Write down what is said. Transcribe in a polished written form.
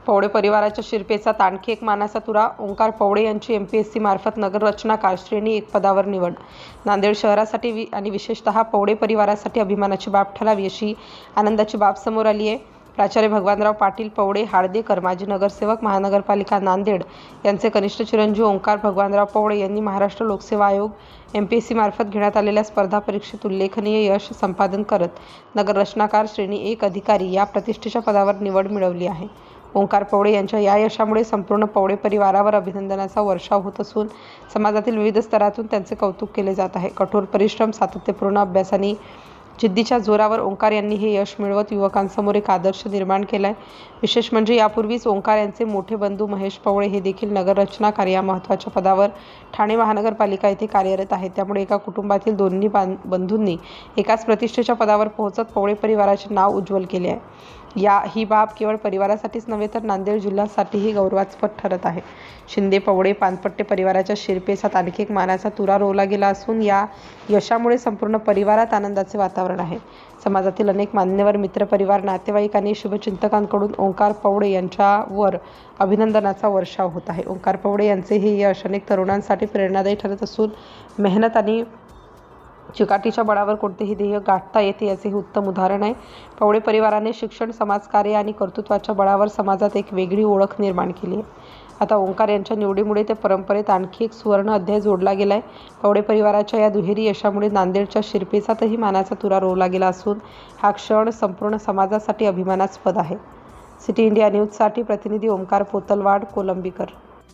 पवळे परिवाराच्या शिरपेचात आणखी एक मानाचा तुरा. ओंकार पवळे यांची एमपीएससी मार्फत नगररचनाकार श्रेणी 1 पदावर निवड. नांदेड शहरासाठी आणि विशेषतः पवळे परिवारासाठी अभिमानाची बाब ठरावी अशी आनंदाची बाब समोर आली आहे. प्राचार्य भगवानराव पाटील पवळे हाळदेकर, माजी नगरसेवक, महानगरपालिका नांदेड यांचे कनिष्ठ चिरंजीव ओंकार भगवानराव पवळे यांनी महाराष्ट्र लोकसेवा आयोग एमपीएससी मार्फत घेण्यात आलेल्या स्पर्धा परीक्षेत उल्लेखनीय यश संपादन करत नगररचनाकार श्रेणी 1 अधिकारी या प्रतिष्ठेच्या पदावर निवड मिळवली आहे. ओंकार पवळे यांच्या या यशामुळे संपूर्ण पवळे परिवारावर अभिनंदनाचा वर्षाव होत असून समाजातील विविध स्तरातून त्यांचे कौतुक केले जात आहे. कठोर परिश्रम, सातत्यपूर्ण अभ्यास आणि जिद्दीच्या जोरावर ओंकार यांनी हे यश मिळवत युवकांसमोर एक आदर्श निर्माण केला आहे. विशेष म्हणजे यापूर्वीच ओंकार यांचे मोठे बंधू महेश पवळे हे देखील नगररचनाकार या महत्त्वाच्या पदावर ठाणे महानगरपालिका येथे कार्यरत आहेत. त्यामुळे एका कुटुंबातील दोन्ही बंधूंनी एकाच प्रतिष्ठेच्या पदावर पोहोचत पवळे परिवाराचे नाव उज्ज्वल केले आहे. ही बाब केवळ परिवारासाठीच नव्हे तर नांदेड जिल्ह्यासाठीही गौरवास्पद ठरत आहे. शिंदे पवळे पानपट्टे परिवाराच्या शिरपेचात आणखी एक मानाचा तुरा रोवला गेला असून या यशामुळे संपूर्ण परिवारात आनंदाचे वातावरण आहे. समाजातील अनेक मान्यवर, मित्रपरिवार, नातेवाईक आणि शुभचिंतकांकडून ओंकार पवळे यांच्यावर अभिनंदनाचा वर्षाव होत आहे. ओंकार पवळे यांचे हे यश अनेक तरुणांसाठी प्रेरणादायी ठरत असून मेहनत आणि चिकाटीच्या बळावर कोणतेही ध्येय गाठता येते याचे हे उत्तम उदाहरण आहे. पवळे परिवाराने शिक्षण, समाजकार्य आणि कर्तृत्वाच्या बळावर समाजात एक वेगळी ओळख निर्माण केली आहे. आता ओंकार यांच्या निवडीमुळे त्या परंपरेत आणखी एक सुवर्ण अध्याय जोडला गेला आहे. पवळे परिवाराच्या या दुहेरी यशामुळे नांदेडच्या शिरपेचातही मानाचा तुरा रोवला गेला असून हा क्षण संपूर्ण समाजासाठी अभिमानास्पद आहे. सिटी इंडिया न्यूजसाठी प्रतिनिधी ओंकार पोतलवाड, कोलंबीकर.